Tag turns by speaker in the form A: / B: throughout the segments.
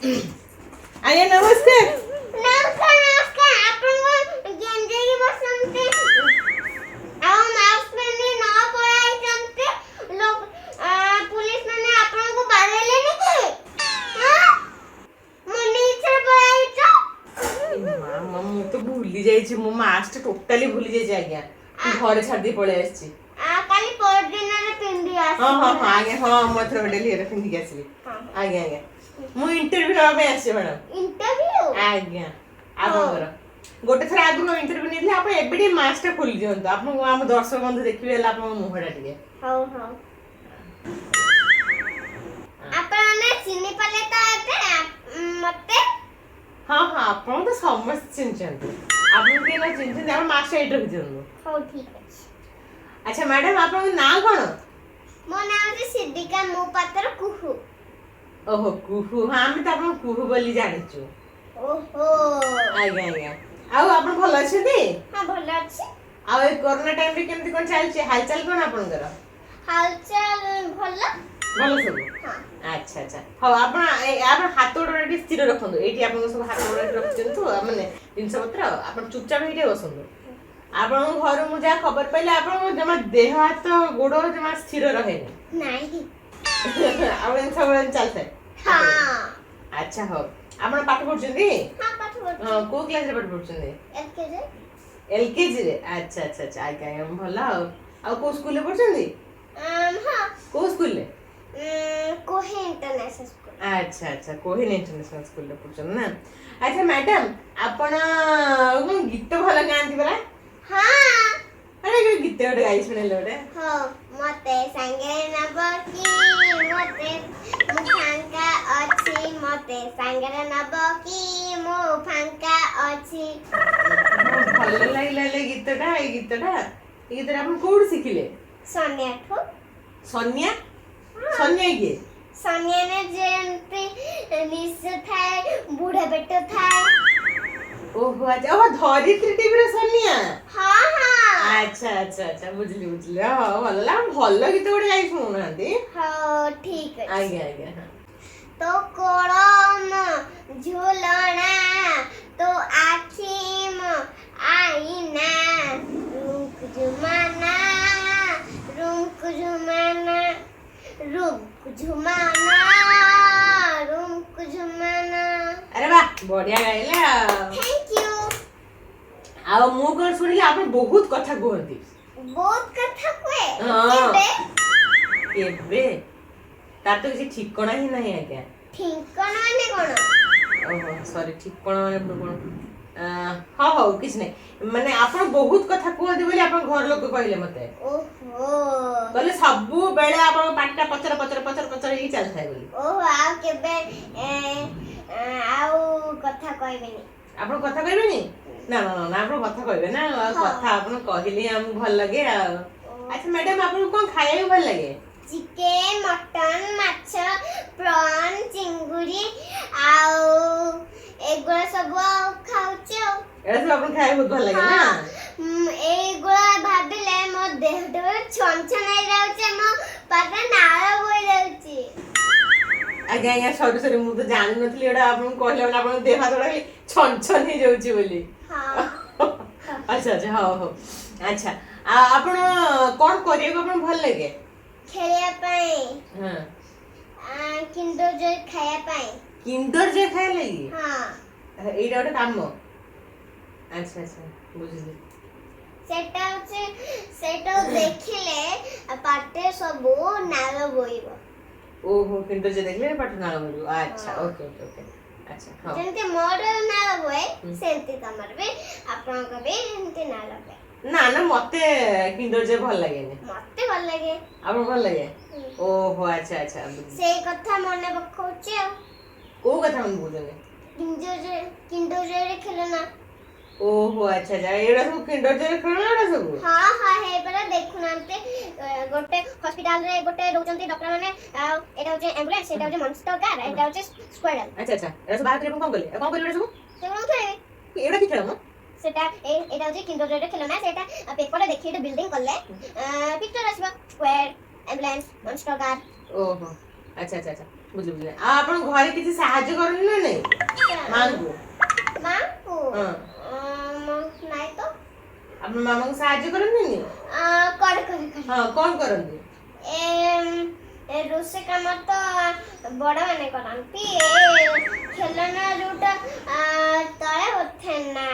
A: ଆଜ୍ଞା ନମସ୍କାର।
B: ନମସ୍କାର ନମସ୍କାର ଆପଣଙ୍କୁ ଗେଞ୍ଜେଇ ବସନ୍ତି ଆଉ ମାସ୍କ ପିନ୍ଧି ନ ପଳାଇଛନ୍ତି ପୁଲିସ ମାନେ ଆପଣଙ୍କୁ ବାଡ଼େଇଲେନି କି ମୁଁ ନିଜେ ପଳାଇଛ
A: ମୁଁ ତ ଭୁଲି ଯାଇଛି, ମୋ ମାସ୍କ ଟୋଟାଲି ଭୁଲି ଯାଇଛି ଆଜ୍ଞା। ମୁଁ ଘରେ ଛାଡ଼ି ପଳେଇ ଆସିଛି।
B: କାଲି ପରଦିନରେ ପିନ୍ଧି
A: ହଁ ହଁ
B: ଆସିବି।
A: ହଁ ଆଜ୍ଞା ହଁ ମୁଁ ଏଥର ଡେଲି ଏଟା ପିନ୍ଧିକି ଆସିବି। ଆଜ୍ଞା ଆଜ୍ଞା ମୁଁ ଇଣ୍ଟରଭ୍ୟୁ ନେବା ପାଇଁ ଆସିଛି ମ୍ୟାଡ଼ାମ।
B: ଇଣ୍ଟରଭ୍ୟୁ
A: ଆଜ୍ଞା ଆପଣଙ୍କର ଗୋଟେ ଥର ଆଗରୁ ଇଣ୍ଟରଭ୍ୟୁ ନେଇଥିଲେ, ଆପଣ ଏବେ ଟିକେ ମାସ୍କଟା ଖୋଲି ଦିଅନ୍ତୁ, ଆପଣଙ୍କୁ ଆମ ଦର୍ଶକ ବନ୍ଧୁ ଦେଖିବେ ହେଲେ ଆପଣଙ୍କ ମୁହଁଟା ଟିକେ।
B: ହଉ ହଉ ଆପଣ ଚିନି ପାରିଲେ ତ ଏବେ ମତେ?
A: ହଁ ହଁ ଆପଣଙ୍କୁ ତ ସମସ୍ତେ ଚିହ୍ନିଛନ୍ତି, ଆପଣ କିଏ ନ ଚିହ୍ନିଛନ୍ତି ଆପଣ ମାସ୍କଟା ଏଇଠି ରଖିଦିଅନ୍ତୁ।
B: ହଉ ଠିକ ଅଛି।
A: ଆଚ୍ଛା ମ୍ୟାଡ଼ାମ ଆପଣଙ୍କ ନାଁ କଣ?
B: ମୋ ନାଁ ହେଉଛି ସିଦ୍ଧିକା ମୁପାତ୍ର କୁହୁ।
A: ଓହୋ କୁହୁ, ହଁ ଆମେ ତ ଆପଣଙ୍କୁ କୁହୁ ବୋଲି ଜାଣିଛୁ।
B: ଓହୋ
A: ଆଜ୍ଞା ଆଜ୍ଞା ଆଉ ଆପଣ ଭଲ ଅଛନ୍ତି?
B: ହଁ ଭଲ ଅଛି।
A: ଆଉ ଏଇ କରୋନା ଟାଇମରେ କେମିତି କଣ ଚାଲିଛି, ହାଲଚାଲ କଣ ଆପଣଙ୍କର?
B: ହାଲଚାଲ ଭଲ।
A: ଭଲ ସବୁ।
B: ହଁ
A: ଆଚ୍ଛା ଆଚ୍ଛା ହଉ ଆପଣ ଆପଣ ହାତ ଗୋଡ଼ ଟିକେ ସ୍ଥିର ରଖନ୍ତୁ, ଏଇଠି ଆପଣଙ୍କ ସବୁ ହାତ ଗୋଡ଼ ରଖିଦିଅନ୍ତୁ, ମାନେ ଜିନିଷ ପତ୍ର ଆପଣ ଚୁପଚାପ ହେଇକି ବସନ୍ତୁ। ଆପଣଙ୍କ ଘରୁ ମୁଁ ଯାହା ଖବର ପାଇଲି, ଆପଣଙ୍କ ଜମା ଦେହ ହାତ ଗୋଡ଼ ଜମା ସ୍ଥିର ରହେନି।
B: ନାହିଁ।
A: ଆଉ ଏମିତି ସବୁବେଳେ ଚାଲିଥାଏ।
B: ହଁ
A: ଆଚ୍ଛା ହଉ ଆପଣ ପାଠ ପଢୁଛନ୍ତି?
B: ହଁ ପାଠ ପଢୁଛି।
A: ହଁ କୋଉ କ୍ଲାସରେ ପାଠ ପଢୁଛନ୍ତି?
B: ଏଲକେଜି।
A: ଏଲକେଜିରେ ଆଚ୍ଛା ଆଚ୍ଛା ଆଚ୍ଛା ଆଜ୍ଞା ଆଜ୍ଞା ଭଲ। ଆଉ କୋଉ ସ୍କୁଲରେ ପଢୁଛନ୍ତି?
B: ହଁ
A: କୋଉ ସ୍କୁଲରେ?
B: କୋହି ଇଣ୍ଟରନ୍ୟାସନାଲ ସ୍କୁଲ।
A: ଆଚ୍ଛା ଆଚ୍ଛା କୋହିନ ଇଣ୍ଟରନ୍ୟାସନାଲ ସ୍କୁଲରେ ପଢୁଛନ୍ତି ନା। ଆଚ୍ଛା ମ୍ୟାଡାମ ଆପଣ କଣ ଗୀତ ଭଲ ଗାଆନ୍ତି ପରା?
B: ହଁ
A: ଗୀତ ଗୋଟେ ଗାଇ ଶୁଣେଇଲେ ଗୋଟେ।
B: ହଁ ମତେ ସାଙ୍ଗରେ ନବ କି ମତେ ମୁଁ ଫାଙ୍କା ଅଛି, ମତେ ସାଙ୍ଗରେ ନବ କି ମୁଁ ଫାଙ୍କା ଅଛି।
A: ଭଲ ଲାଗିଲା ଗୀତଟା, ଏଇ ଗୀତଟା ଆପଣ କୋଉଠୁ ଶିଖିଲେ?
B: ସନିଆଠୁ।
A: ସନିଆ? ସନିଆ କିଏ?
B: ସନିଆନେ ଯେମିତି ନିଶ ଥାଏ, ବୁଢା ପେଟ ଥାଏ।
A: ଓହୋ ଆଚ୍ଛା ଓହୋ ଧରିତ୍ରୀ ଟିଭିର ସନିଆ।
B: ହଁ ହଁ
A: ଆଚ୍ଛା ଆଚ୍ଛା ଆଚ୍ଛା ବୁଝିଲି ବୁଝିଲି। ହଁ ଭଲ ହେଲା, ଭଲ ଗୀତ ଗୋଟେ ଗାଇ ଶୁଣଉନାହାନ୍ତି।
B: ହଉ ଠିକ ଅଛି।
A: ଆଜ୍ଞା ଆଜ୍ଞା ହଁ।
B: ତୋ କୋଳ ଝୁଲଣା, ତୋ ଆଖି ଆଇନା, ରୁମକୁ ଝୁମାନା ରୁମକୁ ଝୁମାନା ରୁମକୁ ଝୁମାନା ରୁମକୁ ଝୁମାନା।
A: ଆରେ ବା ବଢିଆ ଗାଇଲେ ଆଉ।
B: Thank you.
A: ଆଉ ମୁଁ କଣ ଶୁଣିଲି ଆପଣ ବହୁତ କଥା କୁହନ୍ତି।
B: ବହୁତ କଥା କୁହେ?
A: ହଁ
B: କେବେ?
A: କେବେ? ତାର ତ କିଛି ଠିକଣା ହିଁ ନାହିଁ ଆଜ୍ଞା।
B: ଠିକଣା ମାନେ କଣ?
A: ଓହୋ ସରି ଠିକଣା ମାନେ କଣ? ହଁ ହଉ କିଛି ନାହିଁ, ମାନେ ଆପଣ ବହୁତ କଥା କୁହନ୍ତି ବୋଲି ଆପଣଙ୍କ ଘର ଲୋକ କହିଲେ ମତେ।
B: ଓହୋ
A: କହିଲେ ସବୁବେଳେ ଆପଣଙ୍କ ପାଟିଟା ପଚର ପଚର ପଚର ପଚର ହେଇକି ଚାଲିଥାଏ ବୋଲି।
B: ଓହୋ ଆଉ କେବେ ଆଉ କଥା କହିବେନି।
A: ଆପଣ କଥା କହିବେନି? ନା ନା ନା ଆପଣ କଥା କହିବେ ନା, ଆଉ କଥା ଆପଣ କହିଲେ ଆମକୁ ଭଲ ଲାଗେ ଆଉ। ଆଚ୍ଛା ମ୍ୟାଡାମ ଆପଣଙ୍କୁ କଣ ଖାଇବାକୁ ଭଲ ଲାଗେ?
B: ଚିକେନ, ମଟନ, ମାଛ, ପ୍ରନ୍, ଚିଙ୍ଗୁଡ଼ି ଆଉ ଏଗୁଡ଼ା ସବୁ ଖାଉଛି ଆଉ।
A: ଏଗୁଡ଼ା ସବୁ ଆପଣଙ୍କୁ ଖାଇବାକୁ ବହୁତ ଭଲ ଲାଗେ ନା?
B: ଏଇଗୁଡ଼ା ଭାବିଲେ ମୋ ଦେହଟା ଛନ ଛନ ହେଇଯାଉଛି, ମୋ ପାଟିରେ ନାଳ ବୋହି ଯାଉଛି।
A: ଆଜ୍ଞା ଆଜ୍ଞା ସରି ମୁଁ ତ ଜାଣିନଥିଲି, ଏଇଟା ଆପଣଙ୍କୁ କହିଲା ମାନେ ଆପଣଙ୍କ ଦେହ ହାତ ଗୁଡ଼ା ଛନ ଛନ ହେଇଯାଉଛି ବୋଲି। ଆଚ୍ଛା ଆଚ୍ଛା ହଉ ହଉ। ଆଚ୍ଛା ଆପଣ କଣ କରିବାକୁ ଆପଣଙ୍କୁ ଭଲ ଲାଗେ?
B: ଖେଳିବା ପାଇଁ।
A: ହଁ
B: କିଣ୍ଡର ଜୟ ଖାଇବା ପାଇଁ।
A: କିଣ୍ଡର ଜୟ ଖାଇବା ଲାଗି?
B: ହଁ
A: ଏଇଟା ଗୋଟେ କାମ। ଆଚ୍ଛା ଆଚ୍ଛା ବୁଝିଲି।
B: ସେଇଟା ଦେଖିଲେ ପାଟିରେ ସବୁ ନାଳ ବୋହିବ।
A: ଓହୋ କିଣ୍ଡର ଜୟ ଦେଖିଲେ ପାଟିରୁ ନାଳ ବୋହିବ। ଆଚ୍ଛା ଓକେ ଓକେ ଓକେ। ଆଚ୍ଛା ହଉ।
B: ଯେମିତି ମୋର ନାଳ ବୋହେ, ସେମିତି ତମର ବି ଆପଣଙ୍କ ବି ଏମିତି ନାଳ ବୋହେ।
A: ନା ନା ମତେ କିଣ୍ଡର ଜୟ ଭଲ ଲାଗେନି।
B: ମତେ ଭଲ ଲାଗେ।
A: ଆପଣଙ୍କୁ ଭଲ ଲାଗେ? ଓହୋ ଆଚ୍ଛା ଆଚ୍ଛା।
B: ସେଇ କଥା ମନେ ପକଉଛି ଆଉ।
A: କୋଉ କଥା ମନେ ପକଉଛନ୍ତି?
B: କିଣ୍ଡର ଜୟର ଖେଳନା।
A: ଓହୋ ଆଚ୍ଛା ଆଚ୍ଛା ଏଇଗୁଡ଼ା ସବୁ କିଣ୍ଡର ଜୟର ଖେଳନା ଏଗୁଡ଼ା ସବୁ?
B: ହଁ ହଁ ହେଇପରା ଦେଖୁନାହାନ୍ତି, ଗୋଟେ ହସ୍ପିଟାଲରେ ଗୋଟେ ରହୁଛନ୍ତି ଡକ୍ଟର ମାନେ, ଆଉ ଏଇଟା ହଉଛି ଆମ୍ବୁଲାନ୍ସ, ସେଇଟା ହଉଛି ମନଷ୍ଟର କାର୍, ଏଇଟା ହଉଛି ସ୍କ୍ୱାଡଲ।
A: ଆଚ୍ଛା ଆଚ୍ଛା ଏଗୁଡ଼ା ସବୁ ବାହାର କରି ଆପଣ କଣ କଲେ? କଣ କଲେ ଏଗୁଡ଼ା ସବୁ?
B: ସେଗୁଡ଼ା ଖେଳିବେ।
A: ଏଗୁଡ଼ା କି ଖେଳ ମ?
B: ଏଇଟା ହଉଛି କିଣ୍ଡର ଜୟର ଖେଳନା। ସେଇଟା ପେପରରେ ଦେଖି ଏଇଟା ବିଲ୍ଡିଂ କଲେ ପିକ୍ଚର ଆସିବ, ସ୍କ୍ୱାର, ଆମ୍ବୁଲାନ୍ସ, ମନଷ୍ଟର କାର୍।
A: ଓହୋ ଆଚ୍ଛା ଆଚ୍ଛା ଆଚ୍ଛା ବୁଝି ବୁଝିଲେ ଆଉ ଆପଣ ଘରେ କିଛି ସାହାଯ୍ୟ କରନ୍ତି ନା ନାଇଁ ମାଙ୍କୁ
B: ମାଙ୍କୁ
A: ହଁ
B: ନାଇଁ ତ
A: ଆପଣ ମାମାଙ୍କୁ ସାହାଯ୍ୟ କରନ୍ତିନି
B: କରେ
A: ହଁ କଣ କରନ୍ତି
B: ରୋଷେଇ କାମ ତ ବଡ ମାନେ କରନ୍ତି ଖେଳନା ଯୋଉଟା ତଳେ ଉଠେ ନା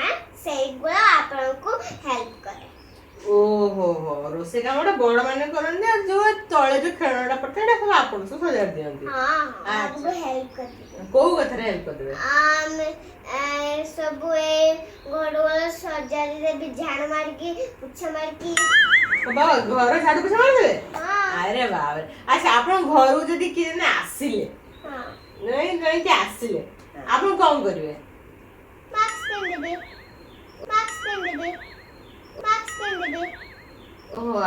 B: ସେଇଗୁଡ଼ା ଆପଣଙ୍କୁ ହେଲ୍ପ କରେ
A: ଓହୋ ହୋ ରୋଷେଇ କାମଟା ବଡ ମାନେ କରନ୍ତି ଆଉ ଯୋଉ ତଳେ ଯୋଉ ଖେଳଣାଟା ପଡିଥାଏ ଏଟା ସବୁ ଆପଣ ସବୁ ସଜାଡି ଦିଅନ୍ତି
B: ଆମକୁ ହେଲ୍ପ କରିଦିଏ
A: କୋଉ କଥାରେ ହେଲ୍ପ କରିଦେବେ
B: ସବୁ ଏ ଘର ସଜାଡ଼ି ଦେବି ଝାଡୁ ମାରିକି ପୁଛା ମାରିକି
A: ବାବା ଘର ଝାଡୁ ପୋଛା ମାରିଦେବେ
B: ହଁ
A: ଆରେ ବାବରେ ଆଚ୍ଛା ଆପଣଙ୍କ ଘରକୁ ଯଦି କିଏ ଜଣେ ଆସିଲେ
B: ହଁ
A: ନାଇଁ ଜଣେ କିଏ ଆସିଲେ ଆପଣ କଣ କରିବେ
B: ମାସ୍କ ପିନ୍ଧିବି ମାସ୍କ ପିନ୍ଧିବି ମାସ୍କ ପିନ୍ଧିବି
A: ଓହୋ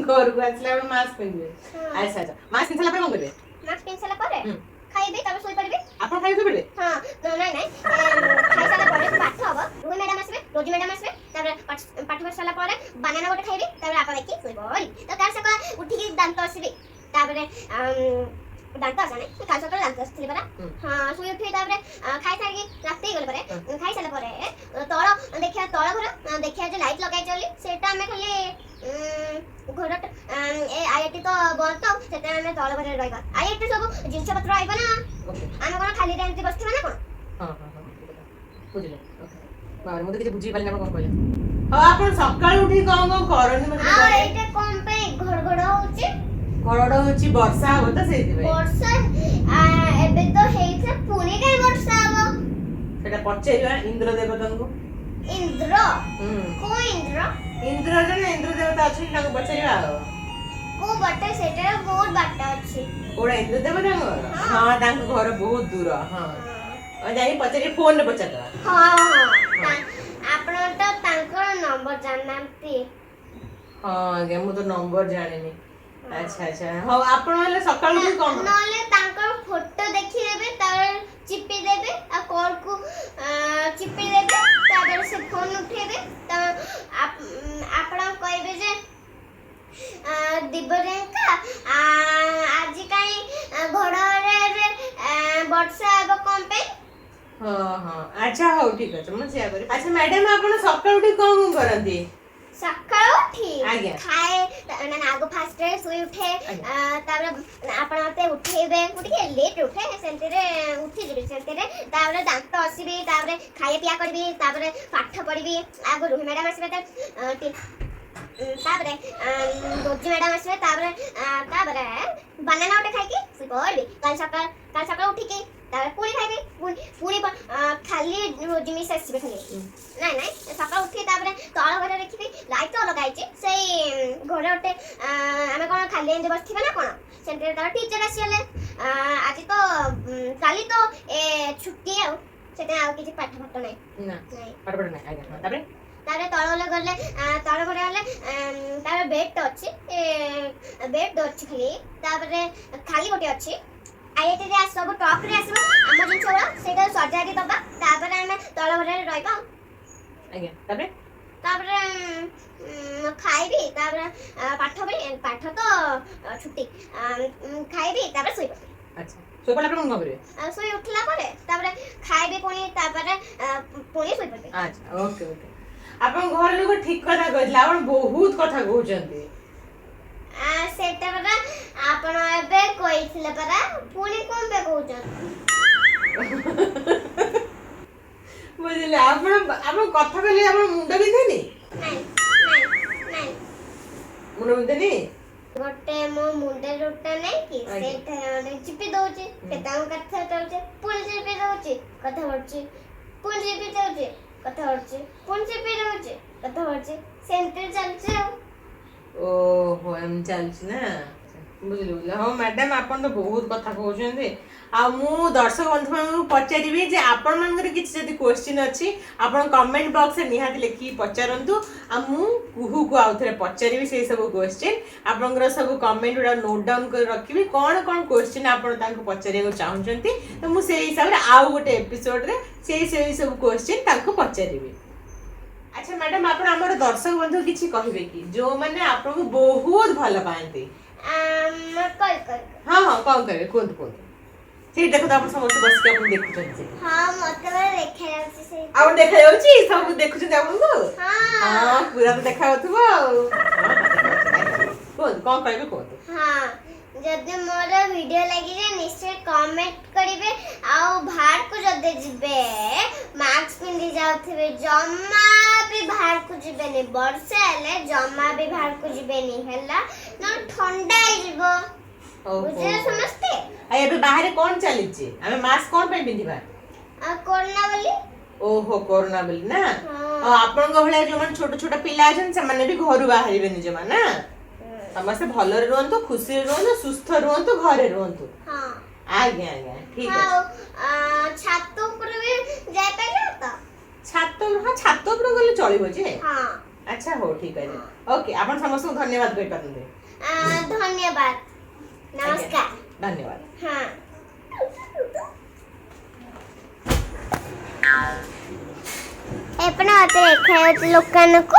A: ଘରକୁ ଆସିଲେ ଆପଣ ମାସ୍କ ପିନ୍ଧିବେ ଆଚ୍ଛା ଆଚ୍ଛା ମାସ୍କ ପିନ୍ଧି ସାରିଲା ପରେ କଣ କରିବେ
B: ମାସ୍କ ପିନ୍ଧି ସାରିଲା ପରେ
A: ହୁଁ।
B: ଖାଇବି ତାପରେ ଶୋଇପଡ଼ିବି
A: ଆପଣ ଖାଇକି ଶୋଇପଡ଼ିବେ
B: ହଁ ନାଇଁ ଖାଇସାରିଲା ପରେ ପାଠ ହବ ରୁହି ମ୍ୟାଡାମ ଆସିବେ ରୋଜି ମ୍ୟାଡାମ ଆସିବେ ତାପରେ ପାଠ ପଢି ସାରିଲା ପରେ ବାନାନା ଗୋଟେ ଖାଇବି ତାପରେ ଆପଣ ଦେଖି ଶୋଇପଡ଼ିବି ତ କାଲି ସକାଳେ ଉଠିକି ଦାନ୍ତ ଆସିବି ତାପରେ ଦାନ୍ତ ଆସା ନାହିଁ କାଲି ସକାଳେ ଦାନ୍ତ ଆସିଥିଲି ପରା ହଁ ଶୋଇ ଉଠିବି ତାପରେ ଖାଇସାରିକି ରାତି ହେଇଗଲା ପରେ ଖାଇସାରିଲା ପରେ ତଳ ଦେଖିବା ତଳ ଘର ଦେଖିବା ଯେ ଲାଇଟ୍ ଲଗାଇଛି ବୋଲି ସେଇଟା ଆମେ ଖାଲି ଘରଟା ଏ ଆଇଆଇଟି ତ ବନ୍ଦ ତ ସେଥିପାଇଁ ଆମେ ତଳ ଘରେ ରହିବା ଆଇଆଇଟି ସବୁ ଜିନିଷ ପତ୍ର ଆଇବ ନା ଆମେ କଣ ଖାଲିରେ ଏମିତି ବସିଥିବା ନା କଣ
A: ବୁଝିଲେ ବାବରେ ମୁଁ ତ କିଛି ବୁଝିପାରିଲିନି ଆପଣ କଣ କହିଲେ ହଉ ଆପଣ ସକାଳୁ ଉଠିକି କଣ କଣ କରନ୍ତି ମତେ
B: ଆଉ ଏଇଟା କଣ ପାଇଁ ଘଡଘଡ ହଉଛି
A: ଘଡଘଡ ହଉଛି ବର୍ଷା ହବ ତ ସେଇଥିପାଇଁ
B: ବର୍ଷା ଏବେ ତ ହେଇଥିଲା ପୁଣି କାଇଁ ବର୍ଷା ହବ
A: ସେଟା ପଚାରିବା ଇନ୍ଦ୍ର ଦେବତାଙ୍କୁ
B: ଇନ୍ଦ୍ର କୋଉ ଇନ୍ଦ୍ର
A: ଇନ୍ଦ୍ର ଜଣେ ଇନ୍ଦ୍ର ଦେବତା ଅଛନ୍ତି ତାଙ୍କୁ ପଚାରିବା ଆଉ
B: କୋଉ ବାଟ ସେଇଟାର ବହୁତ ବାଟ ଅଛି
A: କୋଉଟା ଇନ୍ଦ୍ର ଦେବତାଙ୍କ ଘର ହଁ ତାଙ୍କ ଘର ବହୁତ ଦୂର ହଁ ଯାଇକି ପଚାରିକି ଫୋନରେ ପଚାରିଦବା
B: ଆପଣ ତ ତାଙ୍କର ନମ୍ବର ଜାଣିନାହାନ୍ତି
A: ହଁ ଆଜ୍ଞା ମୁଁ ତ ନମ୍ବର ଜାଣିନି ଆଚ୍ଛା ଆଚ୍ଛା ହଉ ଆପଣ ହେଲେ ସକାଳୁ ଉଠି କଣ
B: ନହେଲେ ତାଙ୍କର ଫଟୋ ଦେଖିଦେବେ ତାପରେ ଚିପି ଦେବେ ଆଉ କଲକୁ ଚିପି ଦେବେ ତାପରେ ସେ ଫୋନ ଉଠେଇବେ ଆପଣ କହିବେ ଯେ ଦିବ୍ୟରେଙ୍କା ଆଜି କାଇଁ ଘଡଘଡିରେ ବର୍ଷା ହେବ କଣ ପାଇଁ
A: ହଁ ହଁ ଆଚ୍ଛା ହଉ ଠିକ ଅଛି ମୁଁ ସେଇଆ କରିବି ଆଚ୍ଛା ମ୍ୟାଡାମ ଆପଣ ସକାଳୁ ଉଠି କଣ କଣ କରନ୍ତି
B: ସକାଳୁ ଉଠି
A: ଆଜ୍ଞା
B: ଖାଏ ଆଗ ଫାଷ୍ଟ ଶୋଇ ଉଠେ ତାପରେ ଆପଣ ମତେ ଉଠେଇବେ ମୁଁ ଟିକେ ଲେଟ୍ ଉଠେ ସେମିତିରେ ଉଠିଯିବି ସେମିତିରେ ତାପରେ ଦାନ୍ତ ଆସିବି ତାପରେ ଖାଇବା ପିଇବା କରିବି ତାପରେ ପାଠ ପଢିବି ଆଗ ରୁହି ମ୍ୟାଡାମ ଆସିବେ ତାପରେ ରୋଜି ମ୍ୟାଡାମ ଆସିବେ ତାପରେ ବାନାନା ଗୋଟେ ଖାଇକି ଶୋଇପଡ଼ିବି କାଲି ସକାଳ ଉଠିକି ତାପରେ ପୁଣି ଖାଇବି ପୁଣି ଖାଲି ରୋଜି ମିସ୍ ଆସିବେ ଖାଲି ନାଇଁ ସକାଳୁ ଉଠି ତାପରେ ତଳ ଘରେ ଦେଖିବି ଲାଇଟ୍ ତ ଲଗାଇଛି ସେଇ ଘରେ ଗୋଟେ ଆମେ କଣ ଖାଲି ଏମିତି ବସିଥିବା ନା କଣ ସେମିତି ତାପରେ ଟିଚର ଆସିଗଲେ ଆଜି ତ କାଲି ତ ଛୁଟି ଆଉ ସେଥିପାଇଁ ଆଉ କିଛି ପାଠ ନାହିଁ ତାପରେ ତଳ ଘରେ ଗଲେ ତାପରେ ବେଡ୍ ଅଛି ଖାଲି ତାପରେ ଖାଲି ଗୋଟେ ଅଛି ଆଇଆଇଟିରେ ସବୁ ଟ୍ରକରେ ଆସିବ ଆମ ଜିନିଷ ଗୁଡ଼ା ସେଇଟା ସଜାଡ଼ି ଦବା ତାପରେ ଆମେ ତଳ ଘରେ ରହିବା
A: ଆଜ୍ଞା ତାପରେ
B: ଖାଇବି ତାପରେ ପାଠ ତ ଛୁଟି ଖାଇବି ତାପରେ ଶୋଇପଡ଼ିବି
A: ଆଚ୍ଛା ଶୋଇପଡ଼ିଲା ପରେ କଣ କରିବେ
B: ଶୋଇ ଉଠିଲା ପରେ ତାପରେ ଖାଇବି ପୁଣି ତାପରେ ପୁଣି ଶୋଇପଡ଼ିବି
A: ଆଚ୍ଛା ଓକେ ଆପଣ ଘର ଲୋକ ଠିକ କଥା କହିଥିଲେ ଆପଣ ବହୁତ କଥା କହୁଛନ୍ତି
B: ସେଇଟା ପରା ଆପଣ ଏବେ କହିଥିଲେ ପରା ପୁଣି କଣ ପାଇଁ କହୁଛନ୍ତି
A: ବୁଝିଲେ ଆପଣ କଥା କହିଲେ ଆପଣ ମୁଣ୍ଡ ବିନ୍ଧେନି ମୁଣ୍ଡ ବିନ୍ଧେନି
B: ଗୋଟେ ମୋ ମୁଣ୍ଡରେ ରୁଟା ନାଇଁ କି ସେଇଟା ଚିପି ଦଉଛି ସେଟା କଥା ଚାଲୁଛି ପୁଣି ଚିପି ଦଉଛି କଥା ହଉଛି ପୁଣି ଚିପି ଦଉଛି କଥା ହଉଛି ପୁଣି ଚିପି ଦଉଛି କଥା ହଉଛି ସେମିତି ଚାଲୁଛି ଆଉ
A: ଓହୋ ଏମିତି ଚାଲିଛି ନା ବୁଝିଲି ହଁ ମ୍ୟାଡାମ ଆପଣ ତ ବହୁତ କଥା କହୁଛନ୍ତି ଆଉ ମୁଁ ଦର୍ଶକ ବନ୍ଧୁମାନଙ୍କୁ ପଚାରିବି ଯେ ଆପଣମାନଙ୍କର କିଛି ଯଦି କ୍ୱେଶ୍ଚିନ୍ ଅଛି ଆପଣ କମେଣ୍ଟ ବକ୍ସରେ ନିହାତି ଲେଖିକି ପଚାରନ୍ତୁ ଆଉ ମୁଁ କୁହୁକୁ ଆଉଥରେ ପଚାରିବି ସେଇ ସବୁ କ୍ୱେଶ୍ଚିନ୍ ଆପଣଙ୍କର ସବୁ କମେଣ୍ଟ ଗୁଡ଼ା ନୋଟ୍ ଡାଉନ୍ କରି ରଖିବି କ'ଣ କ୍ୱେଶ୍ଚିନ୍ ଆପଣ ତାଙ୍କୁ ପଚାରିବାକୁ ଚାହୁଁଛନ୍ତି ତ ମୁଁ ସେଇ ହିସାବରେ ଆଉ ଗୋଟେ ଏପିସୋଡରେ ସେଇ ସବୁ କ୍ୱେଶ୍ଚିନ୍ ତାଙ୍କୁ ପଚାରିବି ଆଚ୍ଛା ମ୍ୟାଡାମ ଆପଣ ଆମର ଦର୍ଶକ ବନ୍ଧୁ କିଛି କହିବେ କି ଯୋଉମାନେ ଆପଣଙ୍କୁ ବହୁତ ଭଲ ପାଆନ୍ତି ହଁ କଣ କହିବେ କୁହନ୍ତୁ ସେଠି ଦେଖ ତ ଆପଣ ସମସ୍ତେ ବସିକି ଆପଣ ଦେଖୁଛନ୍ତି
B: ହଁ ମତେ ବା ଦେଖାଯାଉଛି ସେ
A: ଆପଣ ଦେଖାଯାଉଛି ସବୁ ଦେଖୁଛନ୍ତି ଆପଣଙ୍କୁ
B: ହଁ
A: ହଁ ପୁରା ତ ଦେଖାଯାଉଥିବ ଆଉ କୁହନ୍ତୁ କଣ କହିବେ କୁହନ୍ତୁ
B: ହଁ ଯଦି ମୋର ଭିଡ଼ିଓ ଲାଗିଲେ ନିଶ୍ଚୟ କମେଣ୍ଟ କରିବେ ଆଉ ବାହାରକୁ ଯଦି ଯିବେ ମାସ୍କ ପିନ୍ଧି ଯାଉଥିବେ ଜମା ବି ବାହାରକୁ ଯିବେନି ବର୍ଷା ହେଲେ ଜମା ବି ବାହାରକୁ ଯିବେନି ହେଲା ନହେଲେ ଥଣ୍ଡା ହେଇଯିବ ବୁଝିଲେ ସମସ୍ତେ
A: ଆଉ ଏବେ ବାହାରେ କଣ ଚାଲିଛି ଆମେ ମାସ୍କ କଣ ପାଇଁ ପିନ୍ଧିବା
B: କରୋନା ବୋଲି
A: ଓହୋ କରୋନା ବୋଲି ନା
B: ହଁ।
A: ଆଉ ଆପଣଙ୍କ ଭଳିଆ ଯୋଉମାନେ ଛୋଟ ଛୋଟ ପିଲା ଅଛନ୍ତି ସେମାନେ ବି ଘରୁ ବାହାରିବେନି ଜମା ନା ସମସ୍ତେ ଭଲରେ ରୁହନ୍ତୁ ଖୁସିରେ ରୁହନ୍ତୁ ସୁସ୍ଥ ରୁହନ୍ତୁ ଘରେ ରୁହନ୍ତୁ
B: ହଁ
A: ଆଜ୍ଞା ଆଜ୍ଞା ଠିକ ଅଛି
B: ଛାତ ଉପରେ ବି ଯାଇପାରିବ ତ
A: ଛାତ ଉପରେ ଗଲେ ଚଳିବ ଯେ
B: ହଁ
A: ଆଚ୍ଛା ହଉ ଠିକ ଅଛି ଓକେ ଆପଣ ସମସ୍ତଙ୍କୁ ଧନ୍ୟବାଦ କହିପାରନ୍ତି
B: ଧନ୍ୟବାଦ ନମସ୍କାର
A: ଧନ୍ୟବାଦ
B: ହଁ ଏପଣ ମତେ ଦେଖାଯାଉଛି ଲୋକମାନଙ୍କୁ